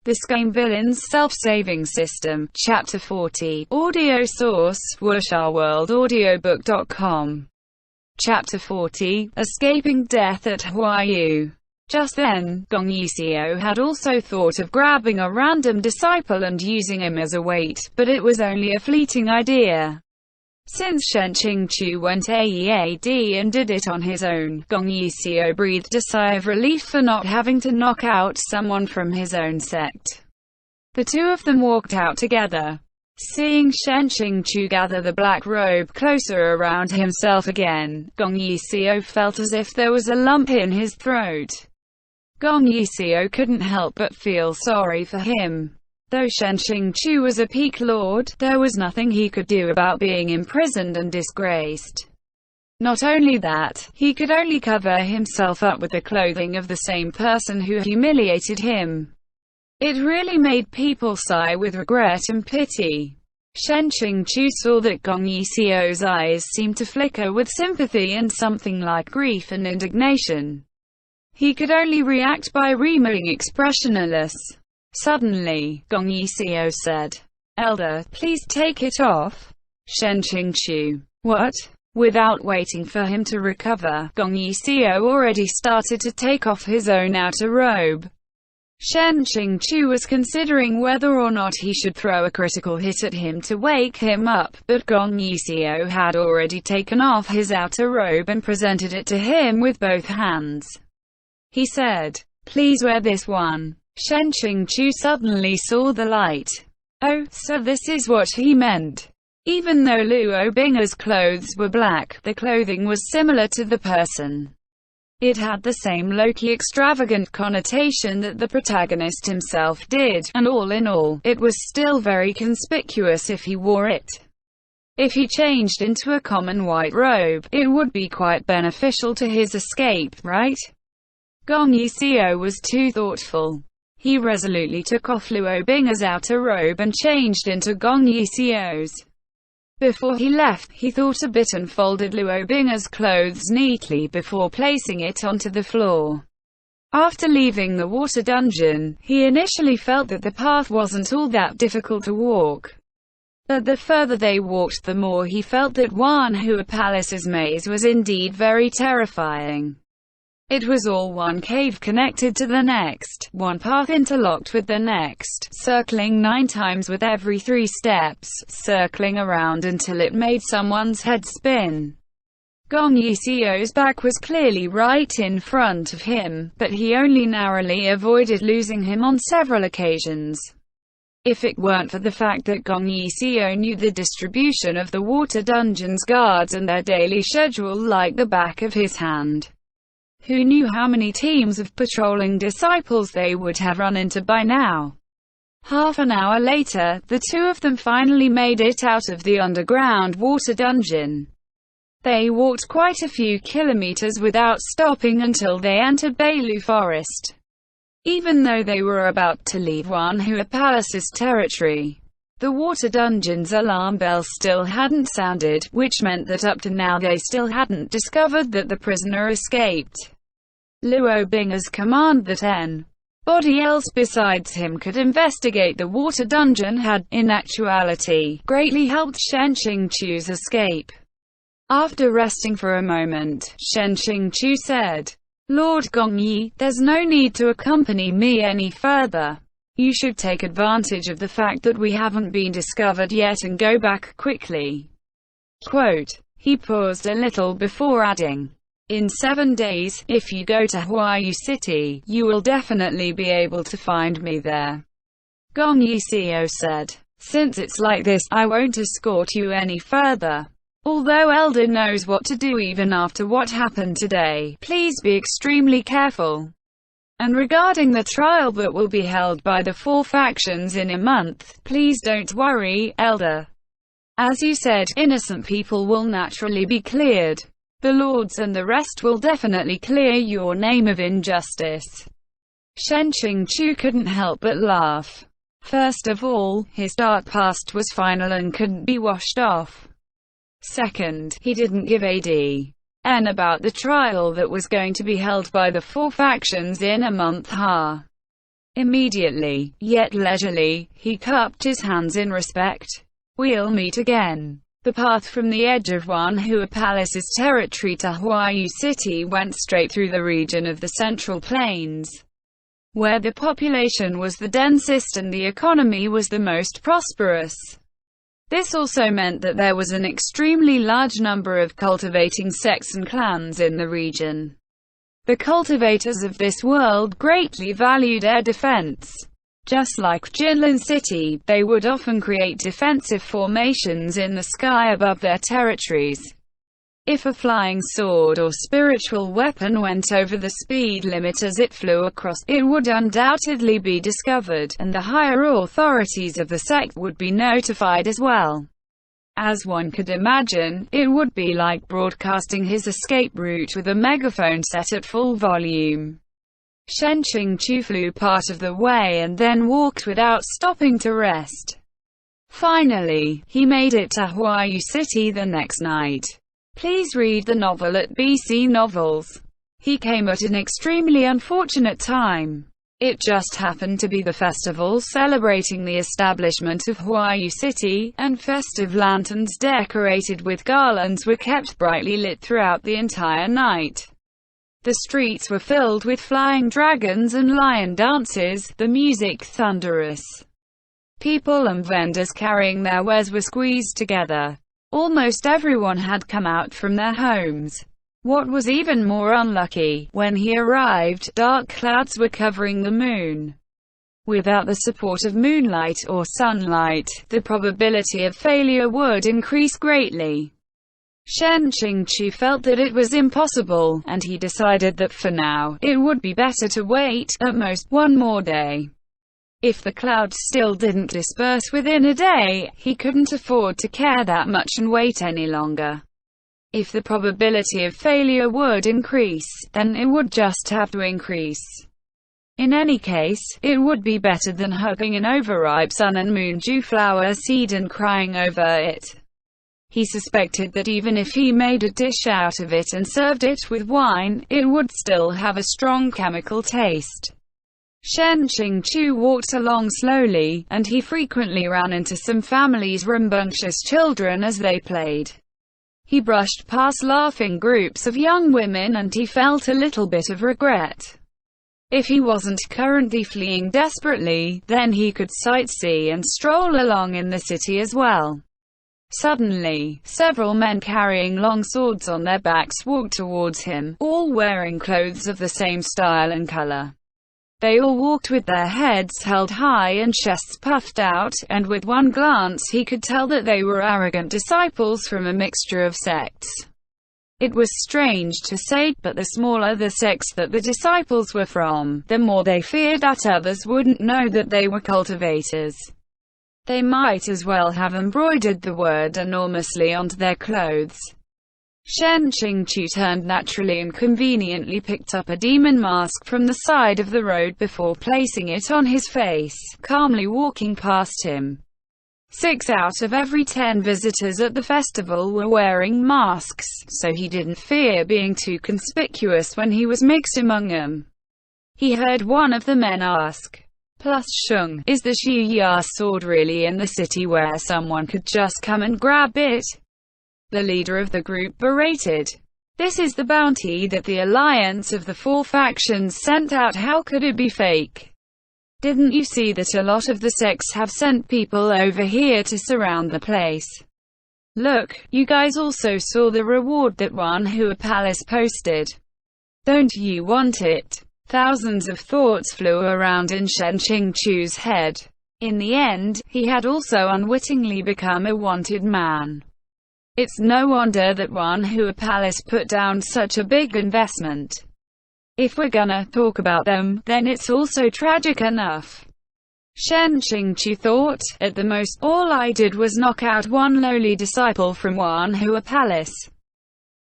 The Scum Villain's Self-Saving System, Chapter 40. Audio source, wuxia-world-audiobook.com. Chapter 40. Escaping Death at Huayu. Just then, Gong Yixio had also thought of grabbing a random disciple and using him as a weight, but it was only a fleeting idea. Since Xiāng went AEAD and did it on his own, Gong Yixio breathed a sigh of relief for not having to knock out someone from his own sect. The two of them walked out together. Seeing Xiāng gather the black robe closer around himself again, Gong Yixio felt as if there was a lump in his throat. Gong Yixio couldn't help but feel sorry for him. Though Xiāng was a peak lord, there was nothing he could do about being imprisoned and disgraced. Not only that, he could only cover himself up with the clothing of the same person who humiliated him. It really made people sigh with regret and pity. Xiāng saw that Gong Yixio's eyes seemed to flicker with sympathy and something like grief and indignation. He could only react by remaining expressionless. Suddenly, Gong Yixio said, "Elder, please take it off." Xiāng. "What?" Without waiting for him to recover, Gong Yixio already started to take off his own outer robe. Xiāng was considering whether or not he should throw a critical hit at him to wake him up, but Gong Yixio had already taken off his outer robe and presented it to him with both hands. He said, "Please wear this one." Xiāng suddenly saw the light. Oh, so this is what he meant. Even though Luo Bing's clothes were black, the clothing was similar to the person. It had the same low-key extravagant connotation that the protagonist himself did, and all in all, it was still very conspicuous if he wore it. If he changed into a common white robe, it would be quite beneficial to his escape, right? Gong Yixio was too thoughtful. He resolutely took off Luo Bing's outer robe and changed into Gong Yixio's. Before he left, he thought a bit and folded Luo Bing's clothes neatly before placing it onto the floor. After leaving the water dungeon, he initially felt that the path wasn't all that difficult to walk. But the further they walked, the more he felt that Wanhua Palace's maze was indeed very terrifying. It was all one cave connected to the next, one path interlocked with the next, circling 9 times with every 3 steps, circling around until it made someone's head spin. Gong Yixio's back was clearly right in front of him, but he only narrowly avoided losing him on several occasions. If it weren't for the fact that Gong Yixio knew the distribution of the water dungeon's guards and their daily schedule like the back of his hand. Who knew how many teams of patrolling disciples they would have run into by now? Half an hour later, the two of them finally made it out of the underground water dungeon. They walked quite a few kilometers without stopping until they entered Bailu Forest. Even though they were about to leave Wanhua Palace's territory, the water dungeon's alarm bell still hadn't sounded, which meant that up to now they still hadn't discovered that the prisoner escaped. Luo Bing's command that anybody else besides him could investigate the water dungeon had, in actuality, greatly helped Xiāng's escape. After resting for a moment, Xiāng said, "Lord Gongyi, there's no need to accompany me any further. You should take advantage of the fact that we haven't been discovered yet and go back quickly." Quote. He paused a little before adding, "In 7 days, if you go to Huayu City, you will definitely be able to find me there." Gong Yixio said, "Since it's like this, I won't escort you any further. Although Elder knows what to do even after what happened today, please be extremely careful. And regarding the trial that will be held by the 4 factions in a month, please don't worry, Elder. As you said, innocent people will naturally be cleared. The lords and the rest will definitely clear your name of injustice." Xiāng couldn't help but laugh. First of all, his dark past was final and couldn't be washed off. Second, he didn't give ADN about the trial that was going to be held by the 4 factions in a month. Immediately, yet leisurely, he cupped his hands in respect. "We'll meet again." The path from the edge of Wanhua Palace's territory to Huayu City went straight through the region of the Central Plains, where the population was the densest and the economy was the most prosperous. This also meant that there was an extremely large number of cultivating sects and clans in the region. The cultivators of this world greatly valued air defense. Just like Jinlin City, they would often create defensive formations in the sky above their territories. If a flying sword or spiritual weapon went over the speed limit as it flew across, it would undoubtedly be discovered, and the higher authorities of the sect would be notified as well. As one could imagine, it would be like broadcasting his escape route with a megaphone set at full volume. Shen Qingqiu flew part of the way and then walked without stopping to rest. Finally, he made it to Huayu City the next night. Please read the novel at BC Novels. He came at an extremely unfortunate time. It just happened to be the festival celebrating the establishment of Huayu City, and festive lanterns decorated with garlands were kept brightly lit throughout the entire night. The streets were filled with flying dragons and lion dances, the music thunderous. People and vendors carrying their wares were squeezed together. Almost everyone had come out from their homes. What was even more unlucky, when he arrived, dark clouds were covering the moon. Without the support of moonlight or sunlight, the probability of failure would increase greatly. Shen Qingqiu felt that it was impossible, and he decided that for now, it would be better to wait, at most, one more day. If the clouds still didn't disperse within a day, he couldn't afford to care that much and wait any longer. If the probability of failure would increase, then it would just have to increase. In any case, it would be better than hugging an overripe sun and moon dew flower seed and crying over it. He suspected that even if he made a dish out of it and served it with wine, it would still have a strong chemical taste. Shen Qingqiu walked along slowly, and he frequently ran into some families' rambunctious children as they played. He brushed past laughing groups of young women and he felt a little bit of regret. If he wasn't currently fleeing desperately, then he could sightsee and stroll along in the city as well. Suddenly, several men carrying long swords on their backs walked towards him, all wearing clothes of the same style and color. They all walked with their heads held high and chests puffed out, and with one glance he could tell that they were arrogant disciples from a mixture of sects. It was strange to say, but the smaller the sects that the disciples were from, the more they feared that others wouldn't know that they were cultivators. They might as well have embroidered the word enormously onto their clothes. Shen Qingqiu turned naturally and conveniently picked up a demon mask from the side of the road before placing it on his face, calmly walking past him. 6 out of every 10 visitors at the festival were wearing masks, so he didn't fear being too conspicuous when he was mixed among them. He heard one of the men ask, "Plus Sheng, is the Xu sword really in the city where someone could just come and grab it?" The leader of the group berated. "This is the bounty that the alliance of the 4 factions sent out. How could it be fake? Didn't you see that a lot of the sects have sent people over here to surround the place? Look, you guys also saw the reward that Wanhua Palace posted. Don't you want it?" Thousands of thoughts flew around in Shen Qingqiu's head. In the end, he had also unwittingly become a wanted man. It's no wonder that Wanhua Palace put down such a big investment. If we're gonna talk about them, then it's also tragic enough. Shen Qingqiu thought, at the most, all I did was knock out one lowly disciple from Wanhua Palace.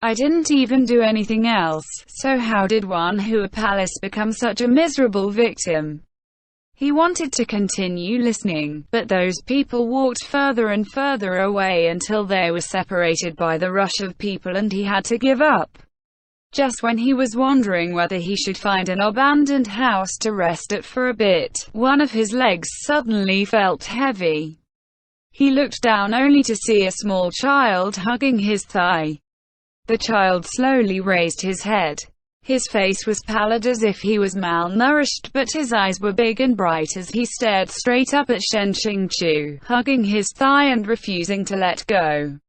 I didn't even do anything else, so how did Wanhua Palace become such a miserable victim? He wanted to continue listening, but those people walked further and further away until they were separated by the rush of people and he had to give up. Just when he was wondering whether he should find an abandoned house to rest at for a bit, one of his legs suddenly felt heavy. He looked down only to see a small child hugging his thigh. The child slowly raised his head. His face was pallid as if he was malnourished, but his eyes were big and bright as he stared straight up at Xiāng, hugging his thigh and refusing to let go.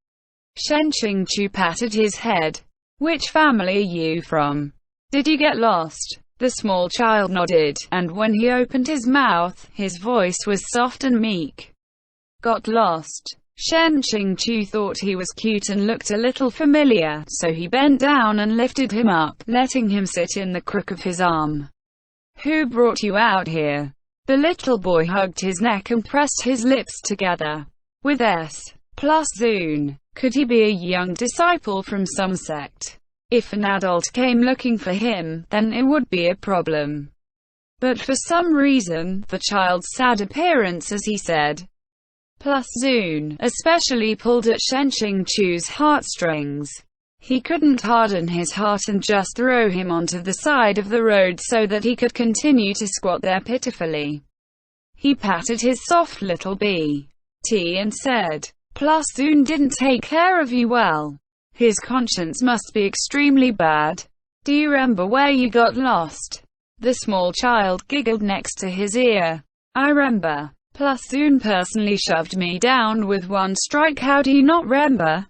Xiāng patted his head. "Which family are you from? Did you get lost?" The small child nodded, and when he opened his mouth, his voice was soft and meek. "Got lost." Xiāng thought he was cute and looked a little familiar, so he bent down and lifted him up, letting him sit in the crook of his arm. "Who brought you out here?" The little boy hugged his neck and pressed his lips together. "With S+Zoon. Could he be a young disciple from some sect? If an adult came looking for him, then it would be a problem." But for some reason, the child's sad appearance as he said +Zoon especially pulled at Xiāng's heartstrings. He couldn't harden his heart and just throw him onto the side of the road so that he could continue to squat there pitifully. He patted his soft little BT and said, "+Zoon didn't take care of you well. His conscience must be extremely bad. Do you remember where you got lost?" The small child giggled next to his ear. "I remember. +Zoon personally shoved me down with one strike. How do you not remember?"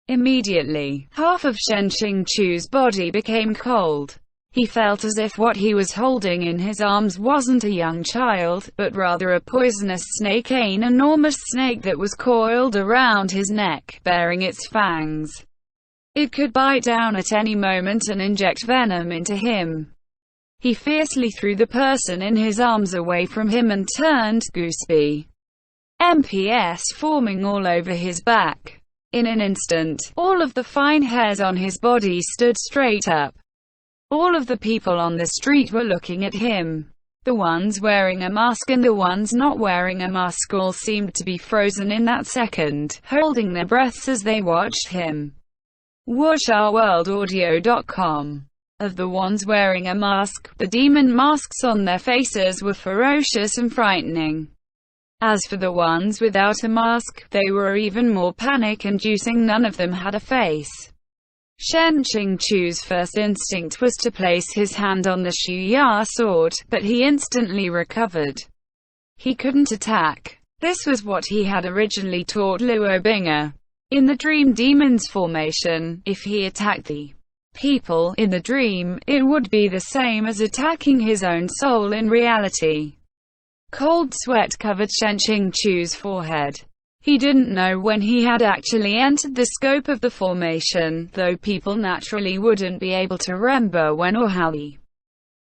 Immediately, half of Xiāng's body became cold. He felt as if what he was holding in his arms wasn't a young child, but rather a poisonous snake, an enormous snake that was coiled around his neck, bearing its fangs. It could bite down at any moment and inject venom into him. He fiercely threw the person in his arms away from him and turned goosebumps forming all over his back. In an instant, all of the fine hairs on his body stood straight up. All of the people on the street were looking at him. The ones wearing a mask and the ones not wearing a mask all seemed to be frozen in that second, holding their breaths as they watched him. WatchOurWorldAudio.com. Of the ones wearing a mask, the demon masks on their faces were ferocious and frightening. As for the ones without a mask, they were even more panic-inducing. None of them had a face. Xiāng's first instinct was to place his hand on the Shuya sword, but he instantly recovered. He couldn't attack. This was what he had originally taught Luo Bing'er. In the Dream Demon's formation, if he attacked the people in the dream, it would be the same as attacking his own soul in reality. Cold sweat covered Xiāng's forehead. He didn't know when he had actually entered the scope of the formation, though people naturally wouldn't be able to remember when or how the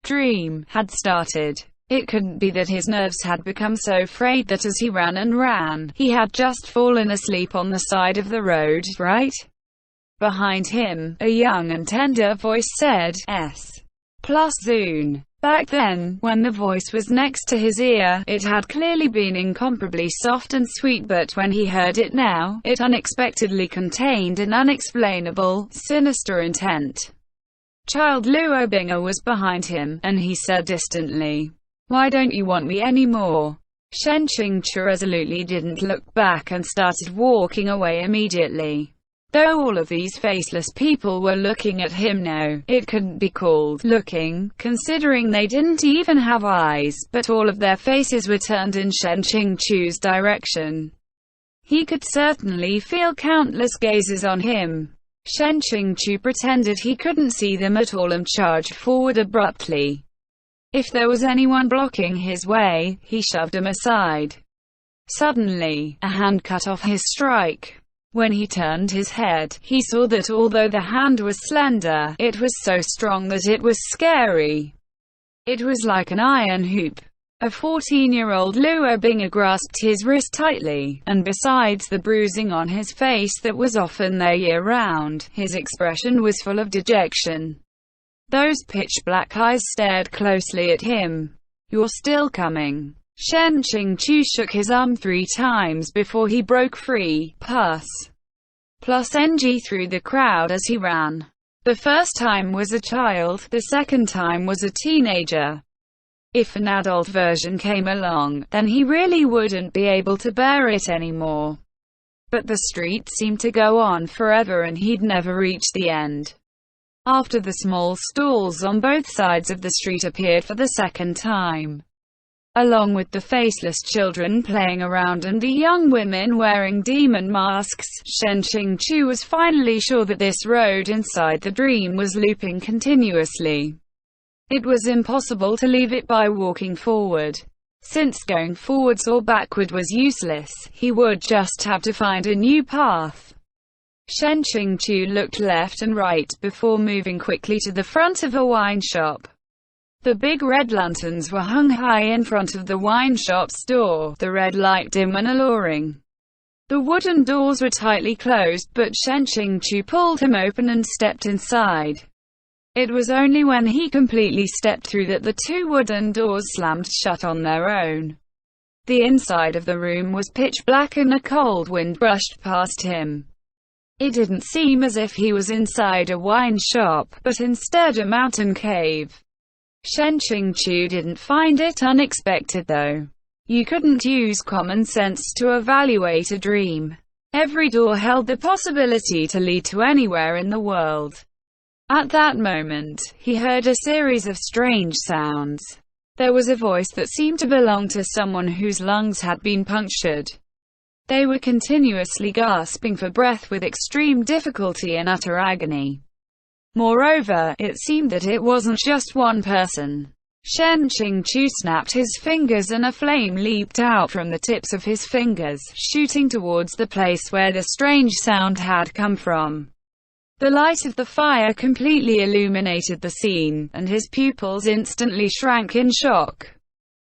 dream had started. It couldn't be that his nerves had become so frayed that as he ran and ran, he had just fallen asleep on the side of the road, right? Behind him, a young and tender voice said, S+Zoon. Back then, when the voice was next to his ear, it had clearly been incomparably soft and sweet, but when he heard it now, it unexpectedly contained an unexplainable, sinister intent. Child Luo Bing'er was behind him, and he said distantly, "Why don't you want me anymore?" Xiāng resolutely didn't look back and started walking away immediately. Though all of these faceless people were looking at him now, it couldn't be called looking, considering they didn't even have eyes, but all of their faces were turned in Xiāng's direction. He could certainly feel countless gazes on him. Xiāng pretended he couldn't see them at all and charged forward abruptly. If there was anyone blocking his way, he shoved them aside. Suddenly, a hand cut off his strike. When he turned his head, he saw that although the hand was slender, it was so strong that it was scary. It was like an iron hoop. A 14-year-old Luo Bing'er grasped his wrist tightly, and besides the bruising on his face that was often there year-round, his expression was full of dejection. Those pitch-black eyes stared closely at him. "You're still coming." Xiāng shook his arm 3 times before he broke free, +Ng through the crowd as he ran. The first time was a child, the second time was a teenager. If an adult version came along, then he really wouldn't be able to bear it anymore. But the street seemed to go on forever and he'd never reach the end. After the small stalls on both sides of the street appeared for the second time, along with the faceless children playing around and the young women wearing demon masks, Xiāng was finally sure that this road inside the dream was looping continuously. It was impossible to leave it by walking forward. Since going forwards or backward was useless, he would just have to find a new path. Xiāng looked left and right before moving quickly to the front of a wine shop. The big red lanterns were hung high in front of the wine shop's door, the red light dim and alluring. The wooden doors were tightly closed, but Xiāng pulled them open and stepped inside. It was only when he completely stepped through that the two wooden doors slammed shut on their own. The inside of the room was pitch black and a cold wind brushed past him. It didn't seem as if he was inside a wine shop, but instead a mountain cave. Xiāng didn't find it unexpected though. You couldn't use common sense to evaluate a dream. Every door held the possibility to lead to anywhere in the world. At that moment, he heard a series of strange sounds. There was a voice that seemed to belong to someone whose lungs had been punctured. They were continuously gasping for breath with extreme difficulty and utter agony. Moreover, it seemed that it wasn't just one person. Xiāng snapped his fingers and a flame leaped out from the tips of his fingers, shooting towards the place where the strange sound had come from. The light of the fire completely illuminated the scene, and his pupils instantly shrank in shock.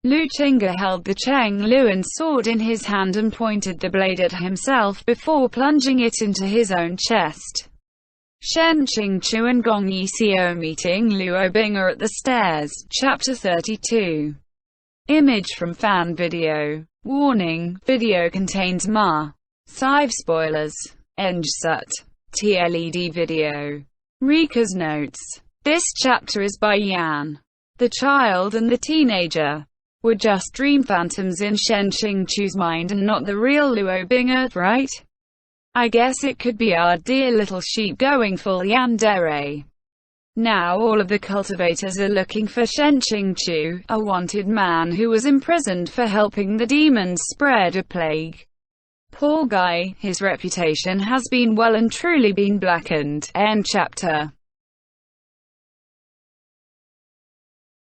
Lu Qingge held the Cheng Luan sword in his hand and pointed the blade at himself before plunging it into his own chest. Xiāng and Gong Yixio meeting Luo Bing'er at the stairs. Chapter 32. Image from fan video. Warning, video contains Ma.5 spoilers. Enjsut. TLED video. Rika's notes. This chapter is by Yan. The child and the teenager were just dream phantoms in Xiāng's mind and not the real Luo Bing'er, right? I guess it could be our dear little sheep going full yandere. Now all of the cultivators are looking for Xiāng, a wanted man who was imprisoned for helping the demons spread a plague. Poor guy, his reputation has been well and truly been blackened. End chapter.